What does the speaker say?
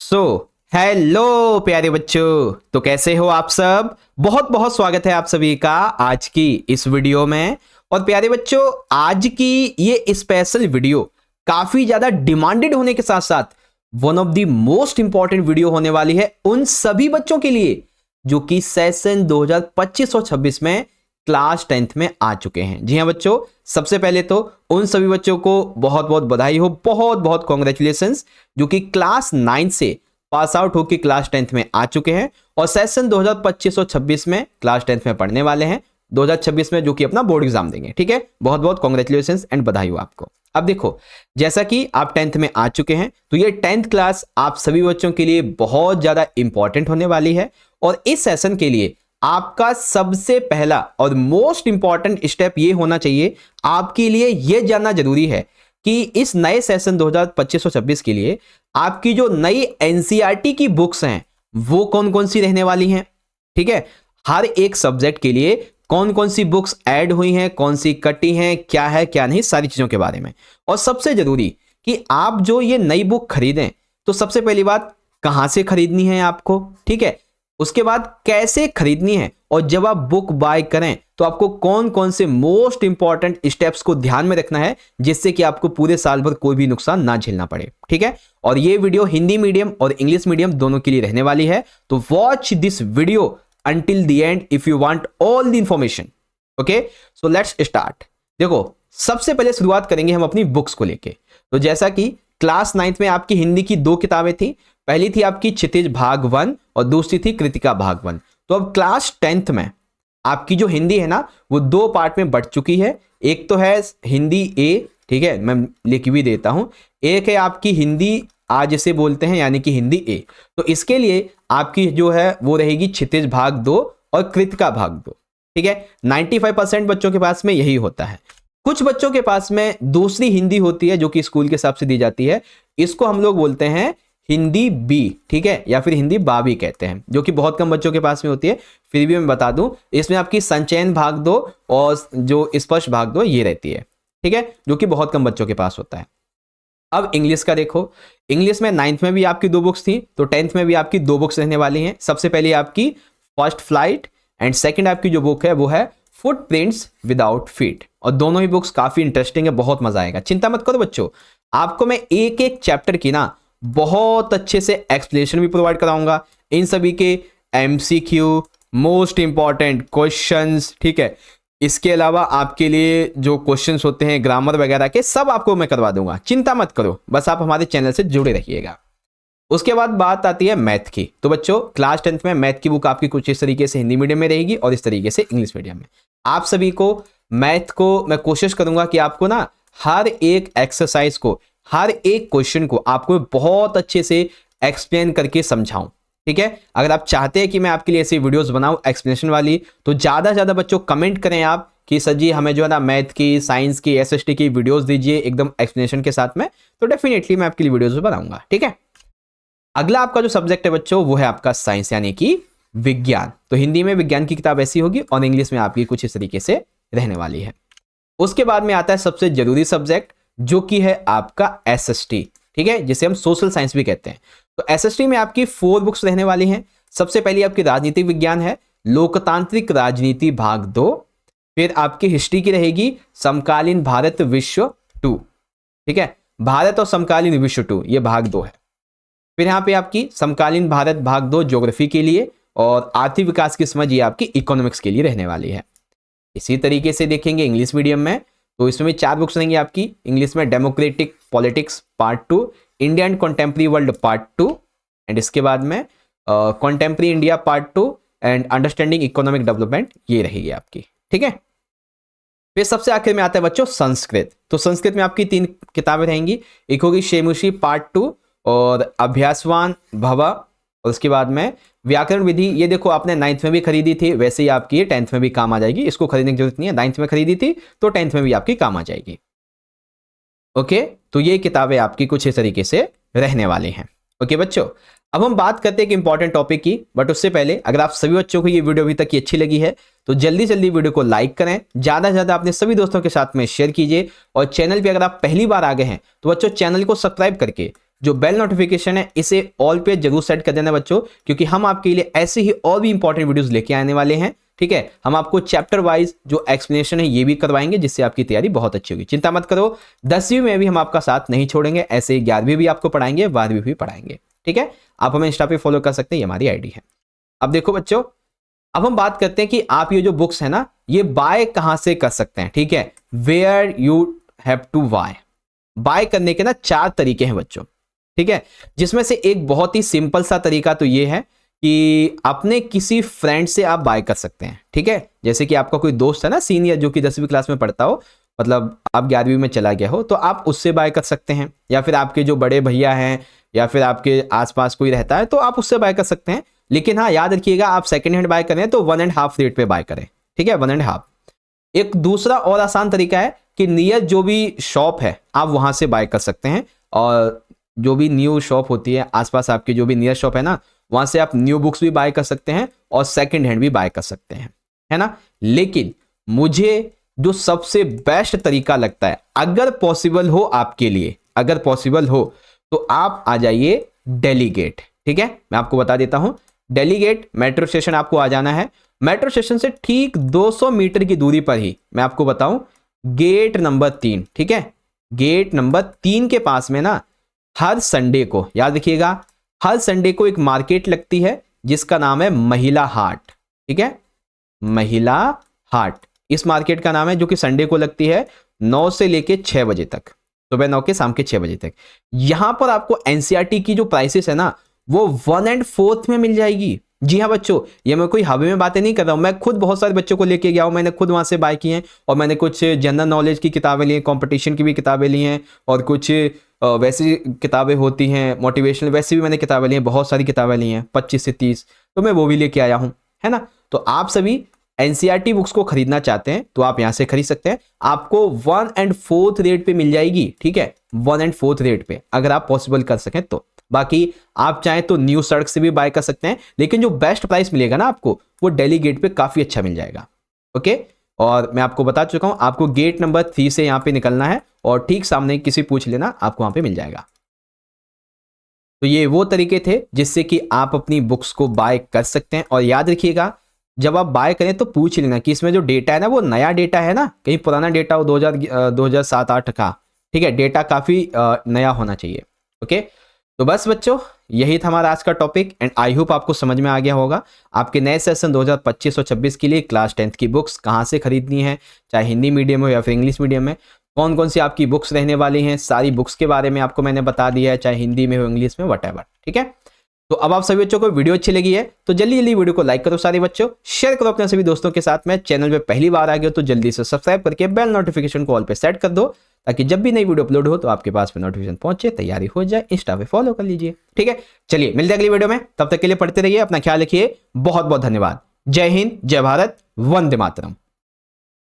So hello प्यारे बच्चों, तो कैसे हो आप सब। बहुत बहुत स्वागत है आप सभी का आज की इस वीडियो में। और प्यारे बच्चों, आज की ये स्पेशल वीडियो काफी ज्यादा डिमांडेड होने के साथ साथ one of the most important video होने वाली है उन सभी बच्चों के लिए जो कि सेशन 2025 और 26 में क्लास 10th में आ चुके हैं। जी हाँ बच्चों, सबसे पहले तो उन सभी बच्चों को बहुत बहुत बधाई हो, बहुत बहुत कॉन्ग्रेचुलेशंस जो कि क्लास 9 से पास आउट होकर क्लास 10th में आ चुके हैं और सेशन 2025 और 26 में क्लास 10th में पढ़ने वाले हैं 2026 में, जो कि अपना बोर्ड एग्जाम देंगे। ठीक है, बहुत बहुत कॉन्ग्रेचुलेशंस एंड बधाई हो आपको। अब देखो, जैसा कि आप 10th में आ चुके हैं तो ये 10th क्लास आप सभी बच्चों के लिए बहुत ज्यादा इंपॉर्टेंट होने वाली है। और इस सेशन के लिए आपका सबसे पहला और मोस्ट इंपॉर्टेंट स्टेप ये होना चाहिए, आपके लिए यह जानना जरूरी है कि इस नए सेशन 2025 और 26 के लिए आपकी जो नई एनसीईआरटी की बुक्स हैं वो कौन कौन सी रहने वाली हैं। ठीक है, हर एक सब्जेक्ट के लिए कौन कौन सी बुक्स ऐड हुई हैं, कौन सी कटी हैं, क्या है क्या नहीं, सारी चीजों के बारे में। और सबसे जरूरी कि आप जो ये नई बुक खरीदें तो सबसे पहली बात कहां से खरीदनी है आपको। ठीक है, उसके बाद कैसे खरीदनी है, और जब आप बुक बाय करें तो आपको कौन कौन से मोस्ट इंपॉर्टेंट स्टेप्स को ध्यान में रखना है जिससे कि आपको पूरे साल भर कोई भी नुकसान ना झेलना पड़े। ठीक है, और ये वीडियो हिंदी मीडियम और इंग्लिश मीडियम दोनों के लिए रहने वाली है, तो watch this video until the end if you want all the information. Okay, so let's start. देखो, सबसे पहले शुरुआत करेंगे हम अपनी बुक्स को लेके। तो जैसा कि क्लास 9th में आपकी हिंदी की दो किताबें थी, पहली थी आपकी क्षितिज भाग 1 और दूसरी थी कृतिका भाग 1। तो अब क्लास 10th में आपकी जो हिंदी है ना वो दो पार्ट में बढ़ चुकी है। एक तो है हिंदी ए, ठीक है, मैं लिख भी देता हूं। एक है आपकी हिंदी आ जिसे बोलते हैं, यानी कि हिंदी ए। तो इसके लिए आपकी जो है वो रहेगी क्षितिज भाग 2 और कृतिका भाग 2। ठीक है, 95% बच्चों के पास में यही होता है। कुछ बच्चों के पास में दूसरी हिंदी होती है जो कि स्कूल के हिसाब से दी जाती है, इसको हम लोग बोलते हैं हिंदी बी। ठीक है, या फिर हिंदी बा भी कहते हैं, जो कि बहुत कम बच्चों के पास में होती है। फिर भी मैं बता दूं, इसमें आपकी संचयन भाग 2 और जो स्पष्ट भाग 2 ये रहती है। ठीक है, जो कि बहुत कम बच्चों के पास होता है। अब इंग्लिश का देखो, इंग्लिश में 9th में भी आपकी दो बुक्स थी, तो 10th में भी आपकी दो बुक्स रहने वाली हैं। सबसे पहले आपकी फर्स्ट फ्लाइट एंड सेकंड आपकी जो बुक है वो है फुटप्रिंट्स विदाउट फीट। और दोनों ही बुक्स काफी इंटरेस्टिंग है, बहुत मजा आएगा। चिंता मत करो बच्चों, आपको मैं एक एक चैप्टर की ना बहुत अच्छे से एक्सप्लेनेशन भी प्रोवाइड कराऊंगा, इन सभी के एमसीक्यू, मोस्ट इंपॉर्टेंट क्वेश्चंस। ठीक है, इसके अलावा आपके लिए जो क्वेश्चंस होते हैं ग्रामर वगैरह के, सब आपको मैं करवा दूंगा। चिंता मत करो, बस आप हमारे चैनल से जुड़े रहिएगा। उसके बाद बात आती है मैथ की। तो बच्चों, क्लास 10th में मैथ की बुक आपकी कुछ इस तरीके से हिंदी मीडियम में रहेगी और इस तरीके से इंग्लिश मीडियम में। आप सभी को मैथ को मैं कोशिश करूंगा कि आपको ना हर एक एक्सरसाइज को, हर एक क्वेश्चन को आपको बहुत अच्छे से एक्सप्लेन करके समझाऊं। ठीक है, अगर आप चाहते हैं कि मैं आपके लिए ऐसी वीडियोस बनाऊं एक्सप्लेनेशन वाली, तो ज्यादा से ज्यादा बच्चों कमेंट करें आप कि सर जी हमें जो है ना मैथ की, साइंस की, एसएसटी की वीडियोस दीजिए एकदम एक्सप्लेनेशन के साथ में, तो डेफिनेटली मैं आपके लिए वीडियोस बनाऊंगा। ठीक है, अगला आपका जो सब्जेक्ट है बच्चों वो है आपका साइंस, यानी कि विज्ञान। तो हिंदी में विज्ञान की किताब ऐसी होगी और इंग्लिश में आपकी कुछ इस तरीके से रहने वाली है। उसके बाद में आता है सबसे जरूरी सब्जेक्ट जो कि है आपका एसएसटी। ठीक है, जिसे हम सोशल साइंस भी कहते हैं। तो एसएसटी में आपकी 4 बुक्स रहने वाली हैं। सबसे पहली आपकी राजनीतिक विज्ञान है, लोकतांत्रिक राजनीति भाग 2। फिर आपकी हिस्ट्री की रहेगी समकालीन भारत विश्व 2। ठीक है, भारत और समकालीन विश्व 2 ये भाग 2 है। फिर यहाँ पे आपकी समकालीन भारत भाग 2 ज्योग्राफी के लिए, और आर्थिक विकास की समझ ये आपकी इकोनॉमिक्स के लिए रहने वाली है। इसी तरीके से देखेंगे इंग्लिश मीडियम में, तो इसमें भी 4 बुक्स रहेंगी आपकी। इंग्लिश में democratic politics part 2, India and contemporary world part 2, and इसके बाद में contemporary India part 2 and understanding economic development, ये रहेगी आपकी। ठीक है, फिर सबसे आखिर में आता है बच्चों संस्कृत। तो संस्कृत में आपकी 3 किताबें रहेंगी, एक होगी शेमुशी पार्ट 2 और अभ्यासवान भवा, और उसके बाद में व्याकरण विधि। ये देखो आपने 9th में भी खरीदी थी, वैसे ही आपकी ये 10th में भी काम आ जाएगी, इसको खरीदने की जरूरत नहीं है। 9th में खरीदी थी तो 10th में भी आपकी काम आ जाएगी। ओके, तो ये किताबें आपकी कुछ इस तरीके से रहने वाली हैं। ओके बच्चों, अब हम बात करते हैं एक इंपॉर्टेंट टॉपिक की, बट उससे पहले अगर आप सभी बच्चों को ये वीडियो अभी तक की अच्छी लगी है तो जल्दी जल्दी वीडियो को लाइक करें, ज्यादा से ज्यादा अपने सभी दोस्तों के साथ में शेयर कीजिए, और चैनल पे अगर आप पहली बार आ गए हैं तो बच्चों चैनल को सब्सक्राइब करके जो बेल नोटिफिकेशन है इसे ऑल पे जरूर सेट कर देना बच्चों, क्योंकि हम आपके लिए ऐसे ही और भी इंपॉर्टेंट वीडियोस लेके आने वाले हैं। ठीक है, हम आपको चैप्टर वाइज जो एक्सप्लेनेशन है ये भी करवाएंगे, जिससे आपकी तैयारी बहुत अच्छी होगी। चिंता मत करो, 10वीं में भी हम आपका साथ नहीं छोड़ेंगे, ऐसे 11वीं भी आपको पढ़ाएंगे, 12वीं भी पढ़ाएंगे। ठीक है, आप हमें इंस्टा पे फॉलो कर सकते हैं, ये हमारी आईडी है। अब देखो बच्चों, अब हम बात करते हैं कि आप ये जो बुक्स है ना ये बाय कहां से कर सकते हैं। ठीक है, where you have to buy करने के ना 4 तरीके हैं बच्चों। ठीक है, जिसमें से एक बहुत ही सिंपल सा तरीका तो ये है कि अपने किसी फ्रेंड से आप बाय कर सकते हैं। ठीक है, जैसे कि आपका कोई दोस्त है ना सीनियर जो कि 10वीं क्लास में पढ़ता हो, मतलब आप 11वीं में चला गया हो, तो आप उससे बाय कर सकते हैं, या फिर आपके जो बड़े भैया हैं या फिर आपके आसपास कोई रहता है तो आप उससे बाय कर सकते हैं। लेकिन हाँ, याद रखिएगा आप सेकंड हैंड बाय करें तो 1.5 रेट पे बाय करें। ठीक है, 1.5। एक दूसरा और आसान तरीका है कि नियर जो भी शॉप है आप वहां से बाय कर सकते हैं, और जो भी न्यू शॉप होती है आसपास आपकी जो भी नियर शॉप है ना, वहां से आप न्यू बुक्स भी बाय कर सकते हैं और सेकंड हैंड भी बाय कर सकते हैं, है ना। लेकिन मुझे जो सबसे बेस्ट तरीका लगता है, अगर पॉसिबल हो आपके लिए, अगर पॉसिबल हो तो आप आ जाइए दिल्ली गेट। ठीक है, मैं आपको बता देता हूं, दिल्ली गेट मेट्रो स्टेशन आपको आ जाना है। मेट्रो स्टेशन से ठीक 200 मीटर की दूरी पर ही मैं आपको बताऊं, गेट नंबर 3। ठीक है, गेट नंबर 3 के पास में ना हर संडे को, याद रखिएगा, हर संडे को एक मार्केट लगती है जिसका नाम है महिला हाट। ठीक है, महिला हाट इस मार्केट का नाम है, जो कि संडे को लगती है 9 से लेके 6 बजे तक, सुबह 9 के शाम के 6 बजे तक। यहां पर आपको एनसीईआरटी की जो प्राइसेस है ना वो 1/4 में मिल जाएगी। जी हाँ बच्चों, ये मैं कोई हवा में बातें नहीं कर रहा हूं, मैं खुद बहुत सारे बच्चों को लेके गया हूं, मैंने खुद वहां से बाय की हैं, और मैंने कुछ जनरल नॉलेज की किताबें ली हैं, कंपटीशन की भी किताबें ली हैं, और कुछ वैसी किताबें होती हैं मोटिवेशनल, वैसी भी मैंने किताबें ली हैं, बहुत सारी किताबें ली हैं 25 से 30, तो मैं वो भी लेके आया हूं, है ना। तो आप सभी एनसीईआरटी बुक्स को खरीदना चाहते हैं तो आप यहां से खरीद सकते हैं, आपको 1/4 रेट पे मिल जाएगी। ठीक है, 1/4 रेट पे अगर आप पॉसिबल कर सकें तो। बाकी आप चाहें तो न्यू सड़क से भी बाय कर सकते हैं, लेकिन जो बेस्ट प्राइस मिलेगा ना आपको वो दिल्ली गेट पे काफी अच्छा मिल जाएगा। ओके, और मैं आपको बता चुका हूं, आपको गेट नंबर 3 से यहां पे निकलना है और ठीक सामने किसी पूछ लेना, आपको वहां पे मिल जाएगा। तो ये वो तरीके थे जिससे कि आप अपनी बुक्स को बाय कर सकते हैं। और याद रखिएगा, जब आप बाय करें तो पूछ लेना कि इसमें जो डेटा है ना वो नया डेटा है ना, कहीं पुराना डेटा हो 2007-8 का। ठीक है, डेटा काफी नया होना चाहिए। ओके, तो बस बच्चों यही था हमारा आज का टॉपिक, एंड आई होप आपको समझ में आ गया होगा। आपके नए सेशन 2025 और 26 के लिए क्लास 10th की बुक्स कहाँ से खरीदनी है, चाहे हिंदी मीडियम हो या फिर इंग्लिश मीडियम में, कौन कौन सी आपकी बुक्स रहने वाली हैं, सारी बुक्स के बारे में आपको मैंने बता दिया है, चाहे हिंदी में हो इंग्लिश में, व्हाटएवर। ठीक है, तो अब आप सभी बच्चों को वीडियो अच्छी लगी है तो जल्दी जल्दी वीडियो को लाइक करो सारे बच्चों, शेयर करो अपने सभी दोस्तों के साथ में। चैनल पे पहली बार आ गए तो जल्दी से सब्सक्राइब करके बेल नोटिफिकेशन को ऑल पे सेट कर दो, ताकि जब भी नई वीडियो अपलोड हो तो आपके पास में नोटिफिकेशन पहुंचे, तैयारी हो जाए, इंस्टा पे फॉलो कर लीजिए। ठीक है, चलिए मिलते हैं अगली वीडियो में, तब तक के लिए पढ़ते रहिए, अपना ख्याल रखिए, बहुत बहुत धन्यवाद। जय हिंद, जय भारत, वंदे मातरम।